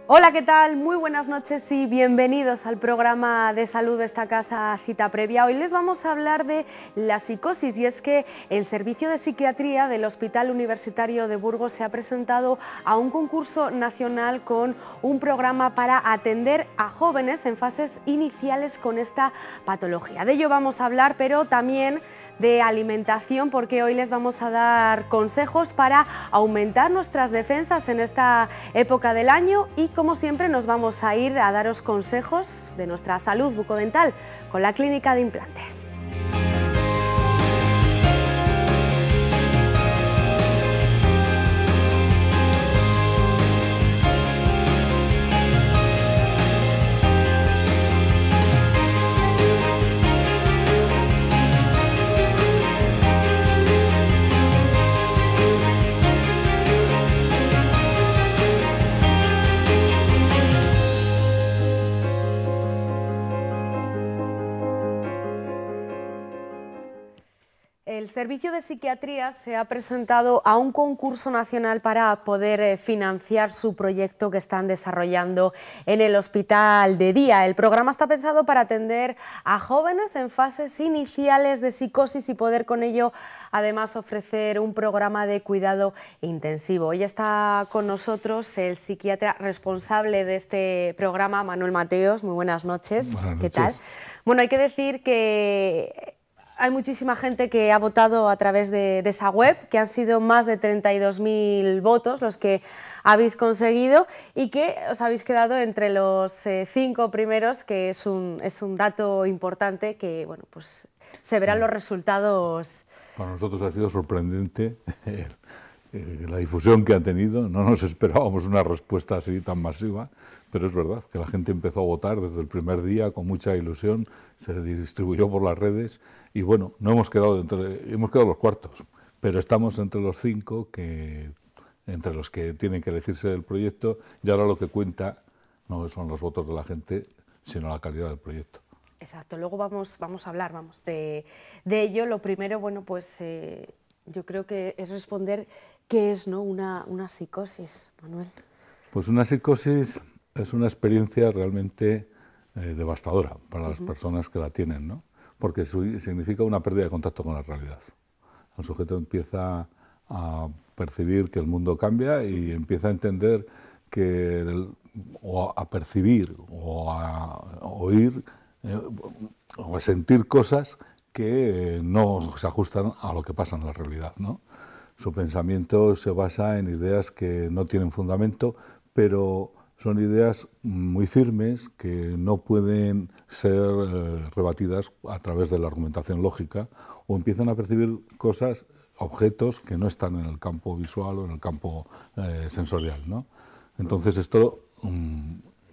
Hola, ¿qué tal? Muy buenas noches y bienvenidos al programa de salud de esta casa Cita Previa. Hoy les vamos a hablar de la psicosis, y es que el Servicio de Psiquiatría del Hospital Universitario de Burgos se ha presentado a un concurso nacional con un programa para atender a jóvenes en fases iniciales con esta patología. De ello vamos a hablar, pero también de alimentación, porque hoy les vamos a dar consejos para aumentar nuestras defensas en esta época del año, y como siempre nos vamos a ir a daros consejos de nuestra salud bucodental con la Clínica de Implante. El Servicio de Psiquiatría se ha presentado a un concurso nacional para poder financiar su proyecto que están desarrollando en el Hospital de Día. El programa está pensado para atender a jóvenes en fases iniciales de psicosis y poder con ello además ofrecer un programa de cuidado intensivo. Hoy está con nosotros el psiquiatra responsable de este programa, Manuel Mateos. Muy buenas noches. Buenas noches. ¿Qué tal? Bueno, hay que decir que hay muchísima gente que ha votado a través de esa web, que han sido más de 32.000 votos los que habéis conseguido, y que os habéis quedado entre los 5 primeros, que es un dato importante, que bueno, pues se verán los resultados. Para nosotros ha sido sorprendente la difusión que han tenido. No nos esperábamos una respuesta así tan masiva, pero es verdad que la gente empezó a votar desde el primer día con mucha ilusión, se distribuyó por las redes y bueno, no hemos quedado hemos quedado los cuartos, pero estamos entre los 5 entre los que tienen que elegirse el proyecto, y ahora lo que cuenta no son los votos de la gente, sino la calidad del proyecto. Exacto, luego vamos a hablar de ello. Lo primero, bueno, pues yo creo que es responder qué es, ¿no?, una psicosis, Manuel. Pues una psicosis es una experiencia realmente devastadora para las personas que la tienen, ¿no? Porque significa una pérdida de contacto con la realidad. El sujeto empieza a percibir que el mundo cambia y empieza a entender o a percibir o a oír o a sentir cosas que no se ajustan a lo que pasa en la realidad, ¿no? Su pensamiento se basa en ideas que no tienen fundamento, pero son ideas muy firmes que no pueden ser rebatidas a través de la argumentación lógica, o empiezan a percibir cosas, objetos que no están en el campo visual o en el campo sensorial, ¿no? Entonces esto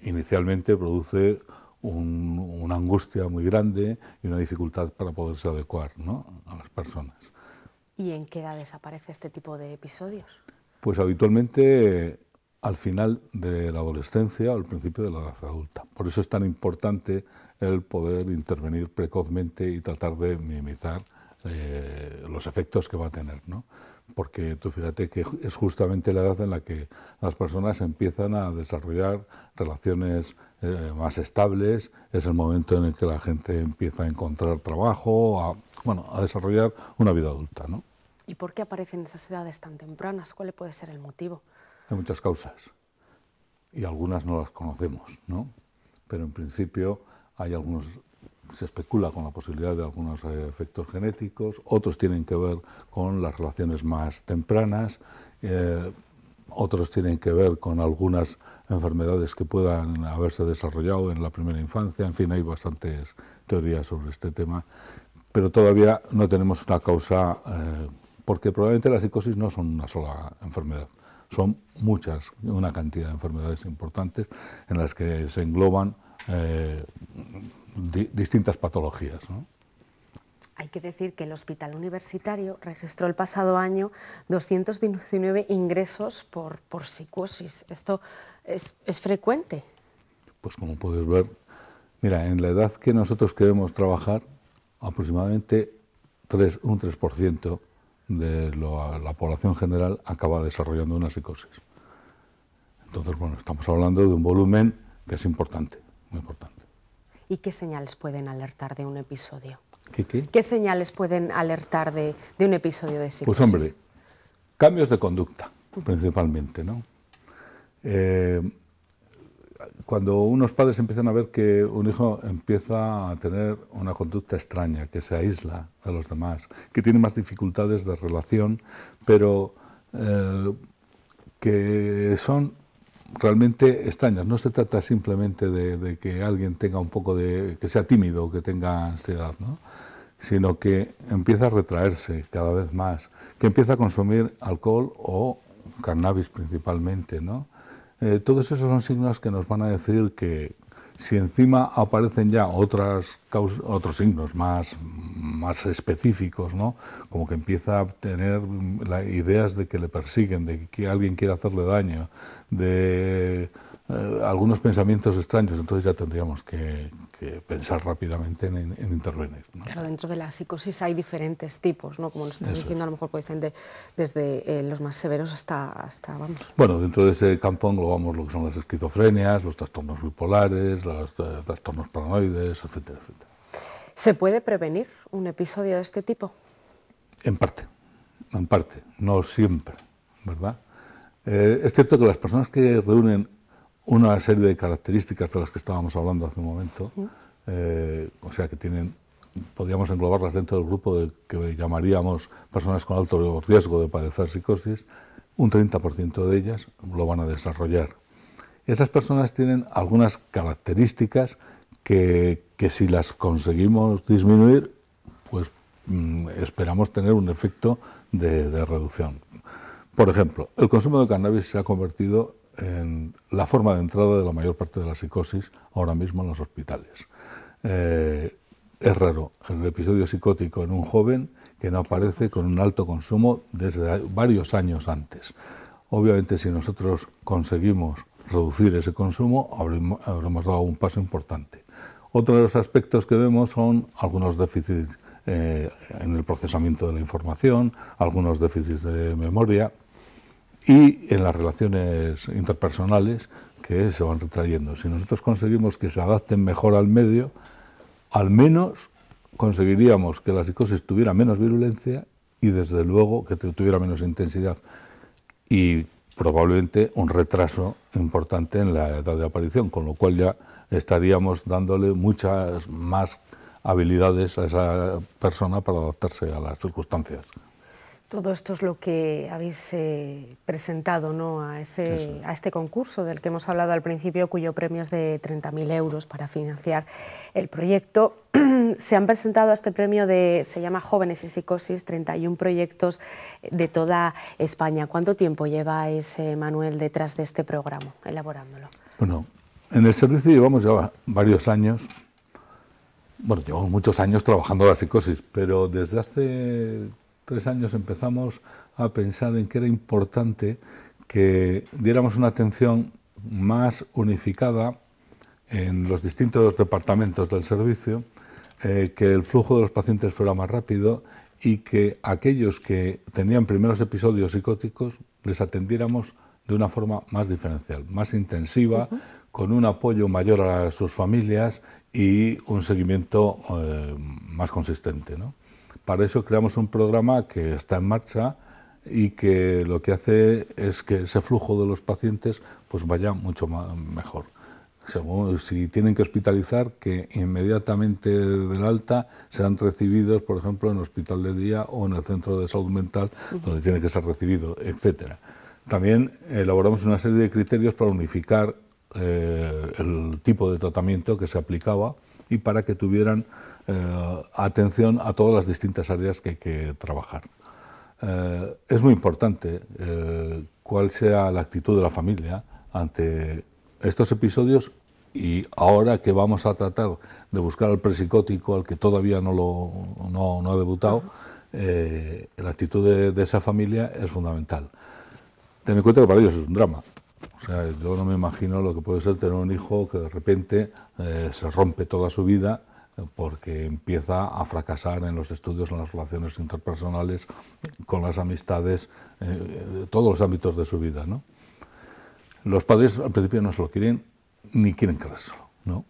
inicialmente produce una angustia muy grande y una dificultad para poderse adecuar, ¿no?, a las personas. ¿Y en qué edad desaparece este tipo de episodios? Pues habitualmente al final de la adolescencia o al principio de la edad adulta. Por eso es tan importante el poder intervenir precozmente y tratar de minimizar los efectos que va a tener, ¿no? Porque tú fíjate que es justamente la edad en la que las personas empiezan a desarrollar relaciones más estables, es el momento en el que la gente empieza a encontrar trabajo, a desarrollar una vida adulta, ¿no? ¿Y por qué aparecen esas edades tan tempranas? ¿Cuál puede ser el motivo? Hay muchas causas y algunas no las conocemos, ¿no? Pero en principio se especula con la posibilidad de algunos efectos genéticos, otros tienen que ver con las relaciones más tempranas, otros tienen que ver con algunas enfermedades que puedan haberse desarrollado en la primera infancia. En fin, hay bastantes teorías sobre este tema, pero todavía no tenemos una causa, porque probablemente la psicosis no son una sola enfermedad, son una cantidad de enfermedades importantes en las que se engloban distintas patologías, ¿no? Hay que decir que el Hospital Universitario registró el pasado año 219 ingresos por psicosis. ¿Esto es frecuente? Pues como puedes ver, mira, en la edad que nosotros queremos trabajar, aproximadamente un 3% de la población general acaba desarrollando una psicosis. Entonces, bueno, estamos hablando de un volumen que es importante, muy importante. ¿Y qué señales pueden alertar de un episodio? ¿Qué? ¿Qué señales pueden alertar de un episodio de psicosis? Pues hombre, cambios de conducta, principalmente, ¿no? Cuando unos padres empiezan a ver que un hijo empieza a tener una conducta extraña, que se aísla de los demás, que tiene más dificultades de relación, pero que son realmente extrañas. No se trata simplemente de que alguien tenga un poco de... que sea tímido o que tenga ansiedad, ¿no? Sino que empieza a retraerse cada vez más, que empieza a consumir alcohol o cannabis principalmente, ¿no? Todos esos son signos que nos van a decir que si encima aparecen ya otros signos más específicos, ¿no? Como que empieza a tener ideas de que le persiguen, de que alguien quiere hacerle daño, de algunos pensamientos extraños, entonces ya tendríamos que pensar rápidamente en intervenir, ¿no? Claro, dentro de la psicosis hay diferentes tipos, ¿no? Como nos estás diciendo, a lo mejor puede ser desde los más severos hasta, vamos... Bueno, dentro de ese campo englobamos lo que son las esquizofrenias, los trastornos bipolares, los trastornos paranoides, etcétera, etcétera. ¿Se puede prevenir un episodio de este tipo? En parte, no siempre, ¿verdad? Es cierto que las personas que reúnen una serie de características de las que estábamos hablando hace un momento, o sea que podríamos englobarlas dentro del grupo que llamaríamos personas con alto riesgo de padecer psicosis, un 30% de ellas lo van a desarrollar. Esas personas tienen algunas características que si las conseguimos disminuir, pues esperamos tener un efecto de reducción. Por ejemplo, el consumo de cannabis se ha convertido en la forma de entrada de la mayor parte de la psicosis ahora mismo en los hospitales. Es raro el episodio psicótico en un joven que no aparece con un alto consumo desde varios años antes. Obviamente, si nosotros conseguimos reducir ese consumo, habremos dado un paso importante. Otro de los aspectos que vemos son algunos déficits en el procesamiento de la información, algunos déficits de memoria, y en las relaciones interpersonales que se van retrayendo. Si nosotros conseguimos que se adapten mejor al medio, al menos conseguiríamos que la psicosis tuviera menos virulencia y desde luego que tuviera menos intensidad y probablemente un retraso importante en la edad de aparición, con lo cual ya estaríamos dándole muchas más habilidades a esa persona para adaptarse a las circunstancias. Todo esto es lo que habéis presentado, ¿no?, a este concurso del que hemos hablado al principio, cuyo premio es de 30.000 euros para financiar el proyecto. Se han presentado a este premio se llama Jóvenes y Psicosis, 31 proyectos de toda España. ¿Cuánto tiempo lleváis, Manuel, detrás de este programa, elaborándolo? Bueno, en el servicio llevamos ya varios años. Bueno, llevamos muchos años trabajando la psicosis, pero desde hace 3 años empezamos a pensar en que era importante que diéramos una atención más unificada en los distintos departamentos del servicio, que el flujo de los pacientes fuera más rápido y que aquellos que tenían primeros episodios psicóticos les atendiéramos de una forma más diferencial, más intensiva, con un apoyo mayor a sus familias y un seguimiento más consistente, ¿no? Para eso creamos un programa que está en marcha y que lo que hace es que ese flujo de los pacientes pues vaya mucho mejor. Si tienen que hospitalizar, que inmediatamente del alta sean recibidos, por ejemplo, en el hospital de día o en el centro de salud mental, donde tiene que ser recibido, etc. También elaboramos una serie de criterios para unificar el tipo de tratamiento que se aplicaba y para que tuvieran atención a todas las distintas áreas que hay que trabajar. Es muy importante cuál sea la actitud de la familia ante estos episodios y ahora que vamos a tratar de buscar al prepsicótico, al que todavía no ha debutado, la actitud de esa familia es fundamental. Ten en cuenta que para ellos es un drama. O sea, yo no me imagino lo que puede ser tener un hijo que de repente se rompe toda su vida porque empieza a fracasar en los estudios, en las relaciones interpersonales, con las amistades, todos los ámbitos de su vida, ¿no? Los padres al principio no se lo quieren ni quieren creérselo, ¿no?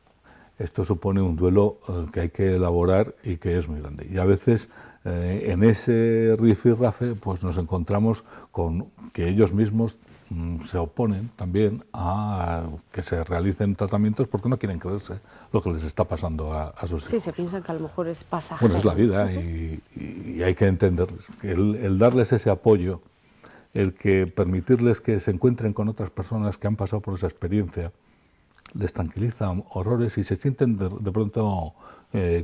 Esto supone un duelo que hay que elaborar y que es muy grande. Y a veces en ese rifirrafe pues nos encontramos con que ellos mismos se oponen también a que se realicen tratamientos porque no quieren creerse lo que les está pasando a sus hijos. Sí, se piensan que a lo mejor es pasajero. Bueno, es la vida y hay que entender que el darles ese apoyo, el que permitirles que se encuentren con otras personas que han pasado por esa experiencia, les tranquiliza horrores y se sienten de pronto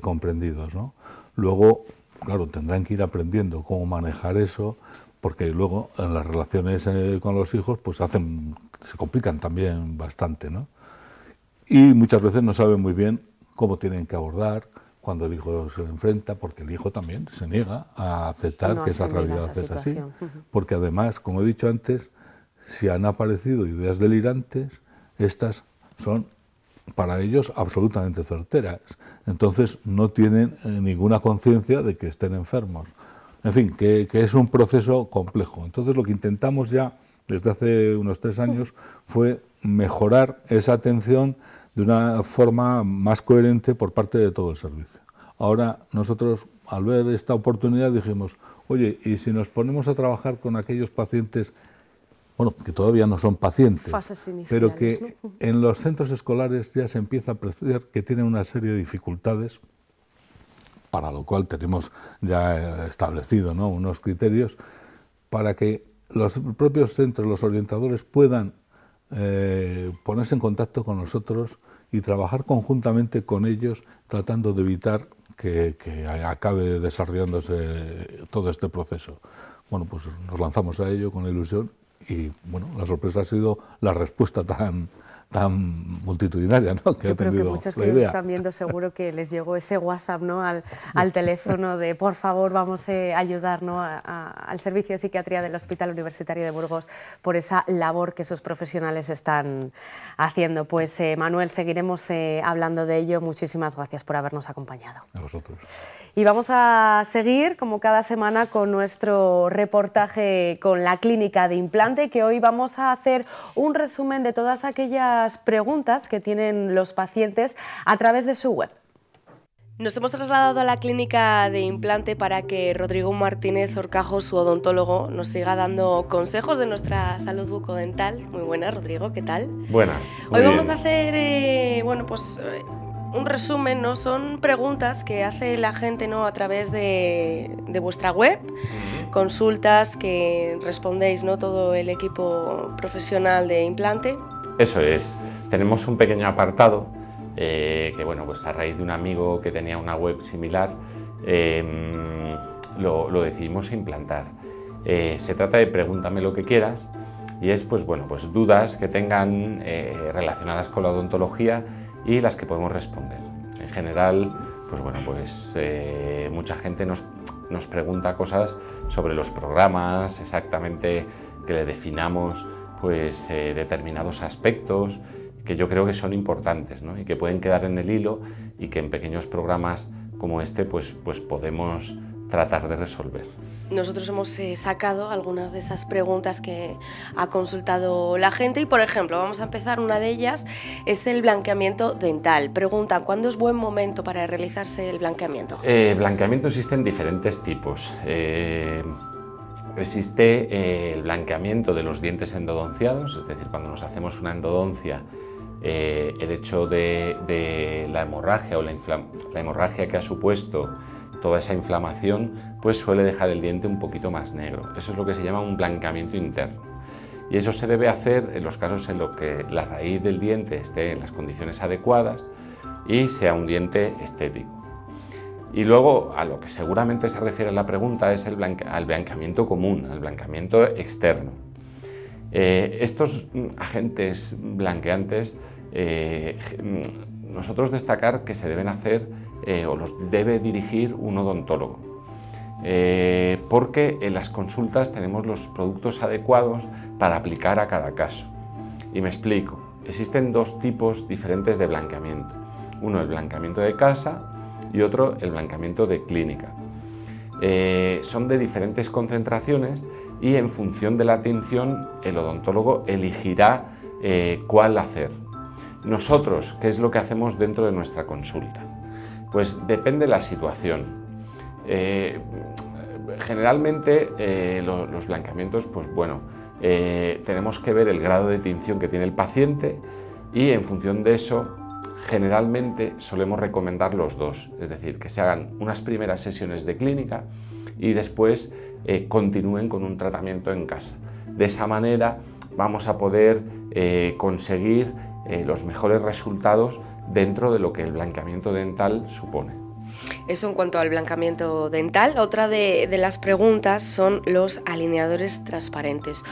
comprendidos, ¿no? Luego, claro, tendrán que ir aprendiendo cómo manejar eso, porque luego en las relaciones con los hijos pues se complican también bastante, ¿no? Y muchas veces no saben muy bien cómo tienen que abordar cuando el hijo se enfrenta, porque el hijo también se niega a aceptar que esa realidad es así, porque además, como he dicho antes, si han aparecido ideas delirantes, estas son para ellos absolutamente certeras, entonces no tienen ninguna conciencia de que estén enfermos. En fin, que es un proceso complejo. Entonces lo que intentamos ya desde hace unos 3 años fue mejorar esa atención de una forma más coherente por parte de todo el servicio. Ahora nosotros, al ver esta oportunidad, dijimos, oye, ¿y si nos ponemos a trabajar con aquellos pacientes, bueno, que todavía no son pacientes, pero que en los centros escolares ya se empieza a apreciar que tienen una serie de dificultades, para lo cual tenemos ya establecido, ¿no?, unos criterios para que los propios centros, los orientadores, puedan ponerse en contacto con nosotros y trabajar conjuntamente con ellos, tratando de evitar que acabe desarrollándose todo este proceso. Bueno, pues nos lanzamos a ello con ilusión y, bueno, la sorpresa ha sido la respuesta tan multitudinaria, ¿no?, que yo creo que muchos que nos están viendo seguro que les llegó ese WhatsApp, ¿no?, al teléfono de por favor vamos a ayudar, ¿no?, al Servicio de Psiquiatría del Hospital Universitario de Burgos por esa labor que sus profesionales están haciendo. Pues Manuel, seguiremos hablando de ello. Muchísimas gracias por habernos acompañado. A vosotros. Y vamos a seguir, como cada semana, con nuestro reportaje con la Clínica de Implante, que hoy vamos a hacer un resumen de todas aquellas preguntas que tienen los pacientes a través de su web. Nos hemos trasladado a la Clínica de Implante para que Rodrigo Martínez Horcajo, su odontólogo, nos siga dando consejos de nuestra salud bucodental. Muy buenas, Rodrigo, ¿qué tal? Buenas. Hoy vamos a hacer, un resumen, ¿no? Son preguntas que hace la gente, ¿no?, a través de vuestra web, consultas que respondéis, ¿no?, todo el equipo profesional de Implante. Eso es. Tenemos un pequeño apartado que, bueno, pues a raíz de un amigo que tenía una web similar, lo decidimos implantar. Se trata de pregúntame lo que quieras y es, pues bueno, pues dudas que tengan relacionadas con la odontología y las que podemos responder. En general, pues bueno, pues mucha gente nos pregunta cosas sobre los programas, exactamente que le definamos pues determinados aspectos que yo creo que son importantes, ¿no?, y que pueden quedar en el hilo y que en pequeños programas como este pues podemos tratar de resolver. Nosotros hemos sacado algunas de esas preguntas que ha consultado la gente y, por ejemplo, vamos a empezar, una de ellas es el blanqueamiento dental. Preguntan, ¿cuándo es buen momento para realizarse el blanqueamiento? Blanqueamiento existen diferentes tipos. Existe el blanqueamiento de los dientes endodonciados, es decir, cuando nos hacemos una endodoncia, el hecho de la hemorragia o la hemorragia que ha supuesto toda esa inflamación, pues suele dejar el diente un poquito más negro. Eso es lo que se llama un blanqueamiento interno. Y eso se debe hacer en los casos en los que la raíz del diente esté en las condiciones adecuadas y sea un diente estético. Y luego, a lo que seguramente se refiere la pregunta, es al blanqueamiento común, al blanqueamiento externo. Estos agentes blanqueantes, nosotros destacar que se deben hacer o los debe dirigir un odontólogo, porque en las consultas tenemos los productos adecuados para aplicar a cada caso. Y me explico, existen dos tipos diferentes de blanqueamiento, uno el blanqueamiento de casa y otro el blanqueamiento de clínica. Son de diferentes concentraciones y en función de la atención el odontólogo elegirá cuál hacer. Nosotros, ¿qué es lo que hacemos dentro de nuestra consulta? Pues depende de la situación. Generalmente los blanqueamientos, pues bueno, tenemos que ver el grado de tinción que tiene el paciente y en función de eso generalmente solemos recomendar los dos, es decir, que se hagan unas primeras sesiones de clínica y después continúen con un tratamiento en casa. De esa manera vamos a poder conseguir los mejores resultados dentro de lo que el blanqueamiento dental supone. Eso en cuanto al blanqueamiento dental. Otra de las preguntas son los alineadores transparentes.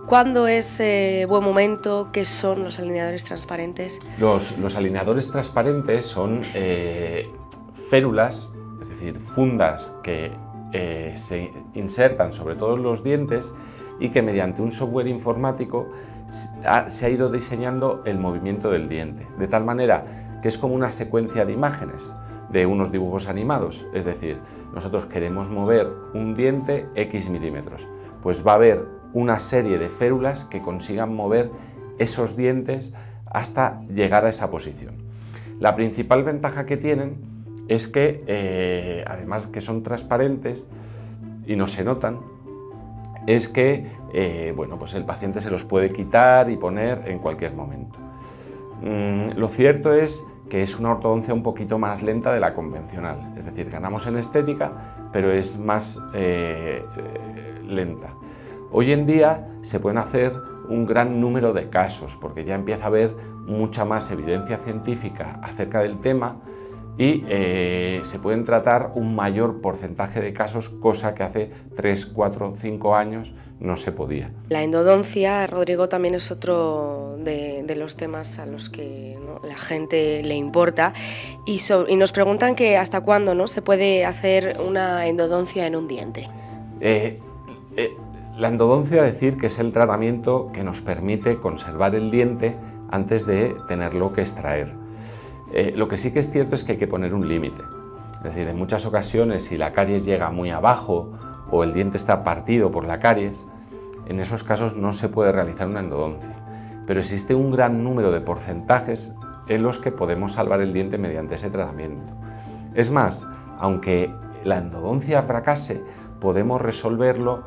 ¿Cuándo es buen momento? ¿Qué son los alineadores transparentes? Los alineadores transparentes son férulas, es decir, fundas que se insertan sobre todos los dientes y que mediante un software informático se ha ido diseñando el movimiento del diente, de tal manera que es como una secuencia de imágenes de unos dibujos animados, es decir, nosotros queremos mover un diente X milímetros, pues va a haber una serie de férulas que consigan mover esos dientes hasta llegar a esa posición. La principal ventaja que tienen es que, además que son transparentes y no se notan, es que bueno, pues el paciente se los puede quitar y poner en cualquier momento. Lo cierto es que es una ortodoncia un poquito más lenta de la convencional, es decir, ganamos en estética, pero es más lenta. Hoy en día se pueden hacer un gran número de casos, porque ya empieza a haber mucha más evidencia científica acerca del tema y se pueden tratar un mayor porcentaje de casos, cosa que hace 3, 4, 5 años no se podía. La endodoncia, Rodrigo, también es otro de los temas a los que, ¿no?, la gente le importa y nos preguntan que hasta cuándo, ¿no?, se puede hacer una endodoncia en un diente. La endodoncia, decir que es el tratamiento que nos permite conservar el diente antes de tenerlo que extraer. Lo que sí que es cierto es que hay que poner un límite. Es decir, en muchas ocasiones, si la caries llega muy abajo o el diente está partido por la caries, en esos casos no se puede realizar una endodoncia. Pero existe un gran número de porcentajes en los que podemos salvar el diente mediante ese tratamiento. Es más, aunque la endodoncia fracase, podemos resolverlo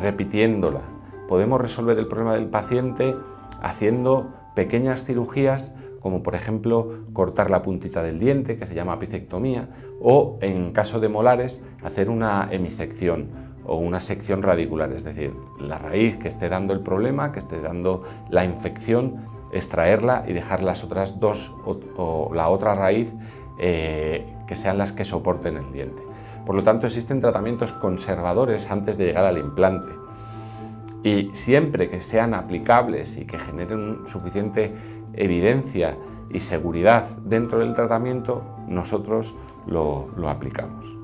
repitiéndola. Podemos resolver el problema del paciente haciendo pequeñas cirugías, como por ejemplo cortar la puntita del diente, que se llama apicectomía, o en caso de molares hacer una hemisección o una sección radicular, es decir, la raíz que esté dando el problema, que esté dando la infección, extraerla y dejar las otras dos o la otra raíz que sean las que soporten el diente. Por lo tanto, existen tratamientos conservadores antes de llegar al implante y siempre que sean aplicables y que generen suficiente evidencia y seguridad dentro del tratamiento, nosotros lo aplicamos.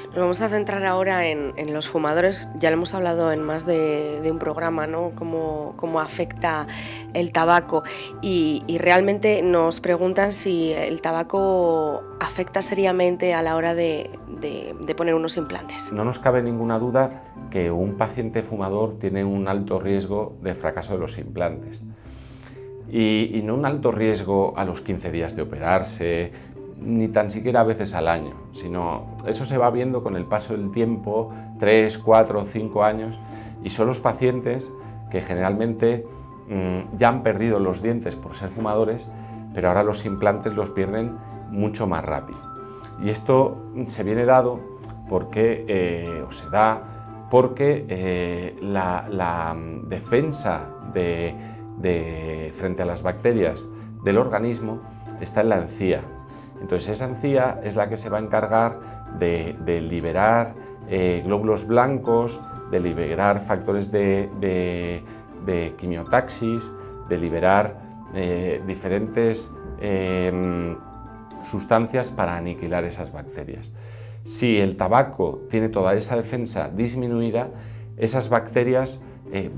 Nos vamos a centrar ahora en los fumadores. Ya lo hemos hablado en más de un programa, ¿no?, cómo afecta el tabaco y realmente nos preguntan si el tabaco afecta seriamente a la hora de poner unos implantes. No nos cabe ninguna duda que un paciente fumador tiene un alto riesgo de fracaso de los implantes. Y no un alto riesgo a los 15 días de operarse, ni tan siquiera a veces al año, sino eso se va viendo con el paso del tiempo, 3, 4, 5 años, y son los pacientes que generalmente ya han perdido los dientes por ser fumadores, pero ahora los implantes los pierden mucho más rápido. Y esto se viene dado porque, la defensa frente a las bacterias del organismo está en la encía. Entonces esa encía es la que se va a encargar de liberar glóbulos blancos, de liberar factores de quimiotaxis, de liberar diferentes sustancias para aniquilar esas bacterias. Si el tabaco tiene toda esa defensa disminuida, esas bacterias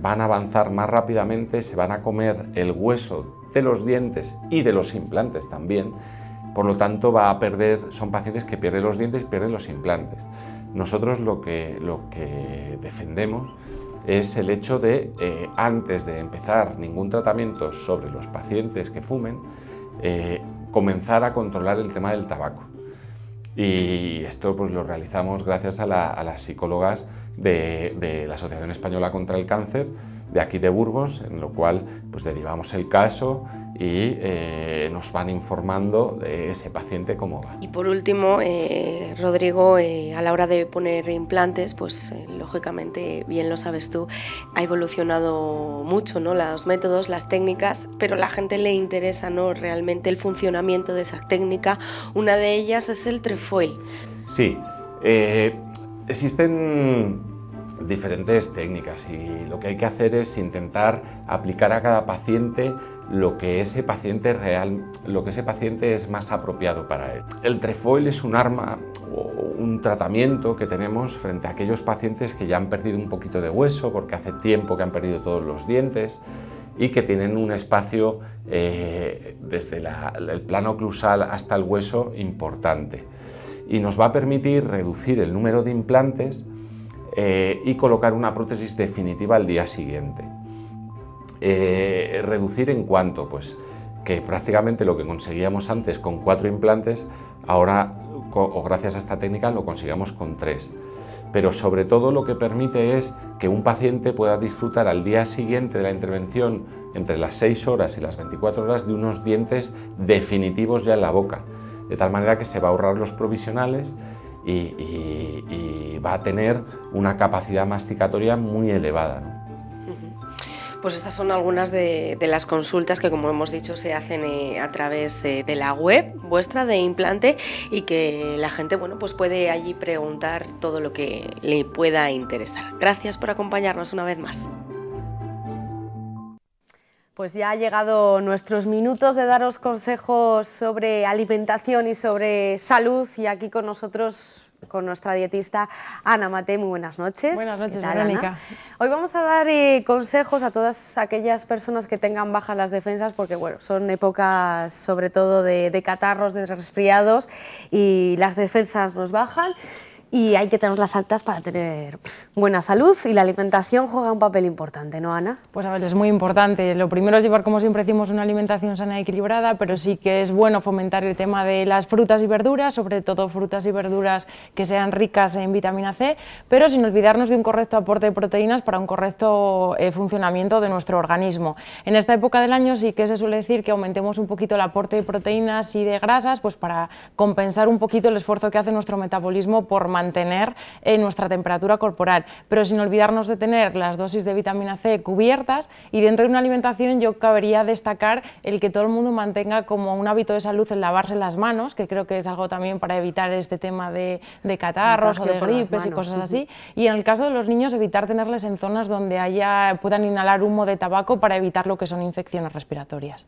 van a avanzar más rápidamente, se van a comer el hueso de los dientes y de los implantes también. Por lo tanto, son pacientes que pierden los dientes y pierden los implantes. Nosotros lo que defendemos es el hecho de, antes de empezar ningún tratamiento sobre los pacientes que fumen, comenzar a controlar el tema del tabaco. Y esto pues lo realizamos gracias a las psicólogas de la Asociación Española contra el Cáncer, de aquí de Burgos, en lo cual pues derivamos el caso y nos van informando de ese paciente cómo va. Y por último, Rodrigo, a la hora de poner implantes, pues lógicamente, bien lo sabes tú, ha evolucionado mucho, ¿no?, los métodos, las técnicas, pero a la gente le interesa, ¿no?, realmente el funcionamiento de esa técnica. Una de ellas es el trefoil. Sí, existen diferentes técnicas y lo que hay que hacer es intentar aplicar a cada paciente lo que ese paciente es más apropiado para él. El trefoil es un arma o un tratamiento que tenemos frente a aquellos pacientes que ya han perdido un poquito de hueso porque hace tiempo que han perdido todos los dientes y que tienen un espacio desde el plano oclusal hasta el hueso importante, y nos va a permitir reducir el número de implantes y colocar una prótesis definitiva al día siguiente. Reducir en cuanto, pues que prácticamente lo que conseguíamos antes con 4 implantes, ahora, o gracias a esta técnica, lo consigamos con 3. Pero sobre todo lo que permite es que un paciente pueda disfrutar al día siguiente de la intervención, entre las 6 horas y las 24 horas, de unos dientes definitivos ya en la boca, de tal manera que se va a ahorrar los provisionales y va a tener una capacidad masticatoria muy elevada, ¿no? Pues estas son algunas de las consultas que, como hemos dicho, se hacen a través de la web vuestra de Implante, y que la gente, bueno, pues puede allí preguntar todo lo que le pueda interesar. Gracias por acompañarnos una vez más. Pues ya ha llegado nuestros minutos de daros consejos sobre alimentación y sobre salud, y aquí con nosotros, con nuestra dietista Ana Mate. Muy buenas noches. Buenas noches, ¿Qué tal, Verónica? Ana? Hoy vamos a dar consejos a todas aquellas personas que tengan bajas las defensas, porque bueno, son épocas sobre todo de catarros, de resfriados, y las defensas nos bajan. Y hay que tenerlas altas para tener buena salud, y la alimentación juega un papel importante, ¿no, Ana? Pues a ver, es muy importante. Lo primero es llevar, como siempre decimos, una alimentación sana y equilibrada, pero sí que es bueno fomentar el tema de las frutas y verduras, sobre todo frutas y verduras que sean ricas en vitamina C, pero sin olvidarnos de un correcto aporte de proteínas para un correcto funcionamiento de nuestro organismo. En esta época del año sí que se suele decir que aumentemos un poquito el aporte de proteínas y de grasas, pues para compensar un poquito el esfuerzo que hace nuestro metabolismo por mantener nuestra temperatura corporal, pero sin olvidarnos de tener las dosis de vitamina C cubiertas. Y dentro de una alimentación yo cabería destacar el que todo el mundo mantenga como un hábito de salud el lavarse las manos, que creo que es algo también para evitar este tema de catarros o de gripes y cosas así. Y en el caso de los niños, evitar tenerles en zonas donde puedan inhalar humo de tabaco, para evitar lo que son infecciones respiratorias.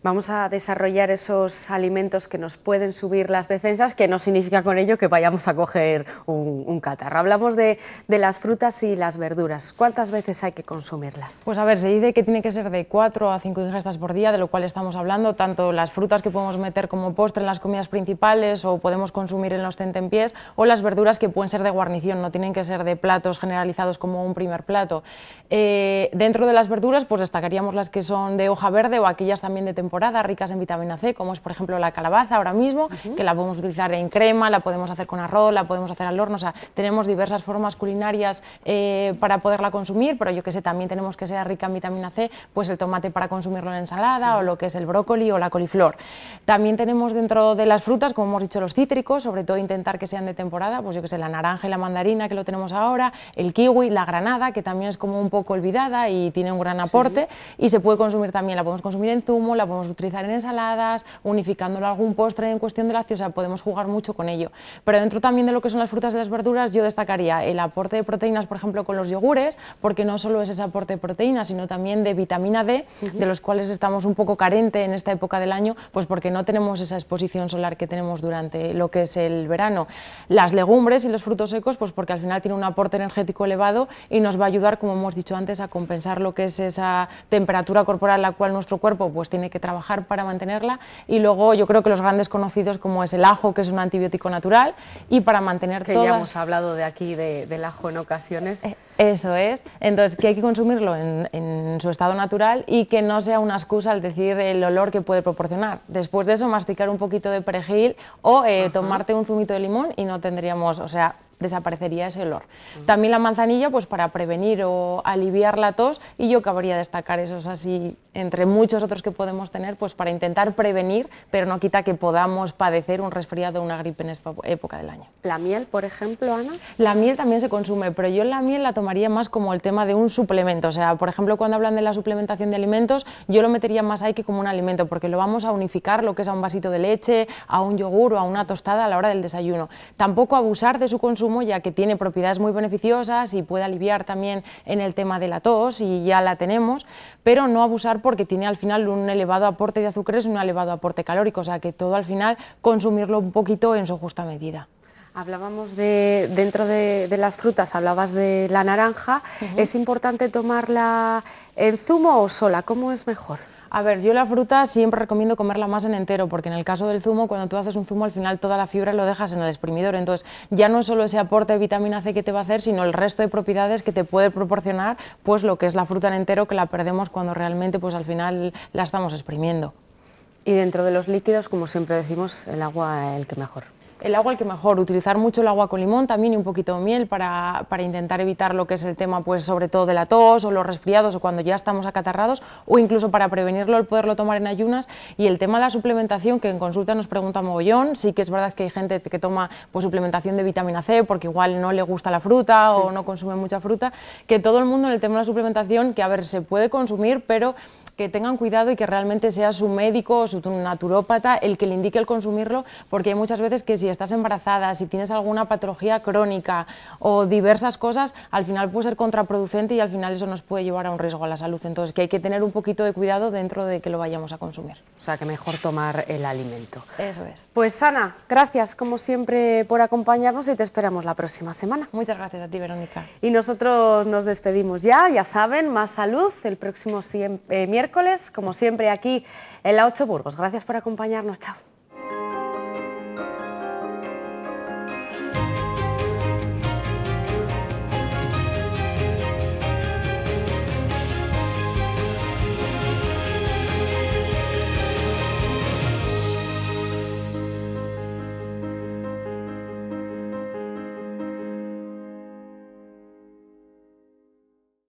Vamos a desarrollar esos alimentos que nos pueden subir las defensas, que no significa con ello que vayamos a coger un catarro. Hablamos de las frutas y las verduras. ¿Cuántas veces hay que consumirlas? Pues a ver, se dice que tiene que ser de 4 a 5 ingestas por día, de lo cual estamos hablando, tanto las frutas que podemos meter como postre en las comidas principales o podemos consumir en los tentempiés, o las verduras que pueden ser de guarnición, no tienen que ser de platos generalizados como un primer plato. Dentro de las verduras, pues destacaríamos las que son de hoja verde o aquellas también de temporada, ricas en vitamina C, como es por ejemplo la calabaza ahora mismo, que la podemos utilizar en crema, la podemos hacer con arroz, la podemos hacer al horno, o sea, tenemos diversas formas culinarias para poderla consumir, pero yo que sé, también tenemos que ser rica en vitamina C, pues el tomate para consumirlo en ensalada, o lo que es el brócoli o la coliflor. También tenemos dentro de las frutas, como hemos dicho, los cítricos, sobre todo intentar que sean de temporada, pues yo que sé, la naranja y la mandarina, que lo tenemos ahora, el kiwi, la granada, que también es como un poco olvidada y tiene un gran aporte, y se puede consumir también, la podemos consumir en zumo, la podemos utilizar en ensaladas, unificándolo a algún postre en cuestión de lácteos, o sea, podemos jugar mucho con ello. Pero dentro también de lo que son las frutas y las verduras, yo destacaría el aporte de proteínas, por ejemplo, con los yogures, porque no solo es ese aporte de proteínas, sino también de vitamina D, de los cuales estamos un poco carentes en esta época del año, pues porque no tenemos esa exposición solar que tenemos durante lo que es el verano. Las legumbres y los frutos secos, pues porque al final tiene un aporte energético elevado y nos va a ayudar, como hemos dicho antes, a compensar lo que es esa temperatura corporal la cual nuestro cuerpo pues tiene que trabajar para mantenerla. Y luego yo creo que los grandes conocidos, como es el ajo, que es un antibiótico natural, y para mantener tener que todas... ya hemos hablado de aquí del ajo en ocasiones. Eso es, entonces que hay que consumirlo en su estado natural y que no sea una excusa al decir el olor que puede proporcionar. Después de eso, masticar un poquito de perejil o tomarte un zumito de limón y no tendríamos, o sea, desaparecería ese olor. También la manzanilla, pues para prevenir o aliviar la tos, y yo cabría destacar esos así, entre muchos otros que podemos tener, pues para intentar prevenir, pero no quita que podamos padecer un resfriado o una gripe en esta época del año. ¿La miel, por ejemplo, Ana? La miel también se consume, pero yo la miel la tomaría más como el tema de un suplemento, o sea, por ejemplo, cuando hablan de la suplementación de alimentos, yo lo metería más ahí que como un alimento, porque lo vamos a unificar lo que es a un vasito de leche, a un yogur o a una tostada a la hora del desayuno. Tampoco abusar de su consumo, ya que tiene propiedades muy beneficiosas y puede aliviar también en el tema de la tos, y ya la tenemos, pero no abusar porque tiene al final un elevado aporte de azúcares y un elevado aporte calórico, o sea que todo al final consumirlo un poquito en su justa medida. Hablábamos dentro de las frutas, hablabas de la naranja. ¿Es importante tomarla en zumo o sola? ¿Cómo es mejor? A ver, yo la fruta siempre recomiendo comerla más en entero, porque en el caso del zumo, cuando tú haces un zumo, al final toda la fibra lo dejas en el exprimidor, entonces ya no es solo ese aporte de vitamina C que te va a hacer, sino el resto de propiedades que te puede proporcionar pues lo que es la fruta en entero, que la perdemos cuando realmente pues al final la estamos exprimiendo. Y dentro de los líquidos, como siempre decimos, el agua el que mejor. El agua el que mejor, utilizar mucho el agua con limón también y un poquito de miel para intentar evitar lo que es el tema, pues sobre todo de la tos o los resfriados o cuando ya estamos acatarrados, o incluso para prevenirlo el poderlo tomar en ayunas. Y el tema de la suplementación, que en consulta nos pregunta mogollón, sí que es verdad que hay gente que toma pues suplementación de vitamina C porque igual no le gusta la fruta o no consume mucha fruta, que todo el mundo en el tema de la suplementación, que a ver, se puede consumir, pero que tengan cuidado y que realmente sea su médico o su naturópata el que le indique el consumirlo, porque hay muchas veces que si estás embarazada, si tienes alguna patología crónica o diversas cosas, al final puede ser contraproducente y al final eso nos puede llevar a un riesgo a la salud. Entonces que hay que tener un poquito de cuidado dentro de que lo vayamos a consumir. O sea que mejor tomar el alimento. Eso es. Pues Ana, gracias como siempre por acompañarnos y te esperamos la próxima semana. Muchas gracias a ti, Verónica. Y nosotros nos despedimos ya saben, más salud el próximo miércoles, como siempre aquí en la 8 Burgos. Gracias por acompañarnos, chao.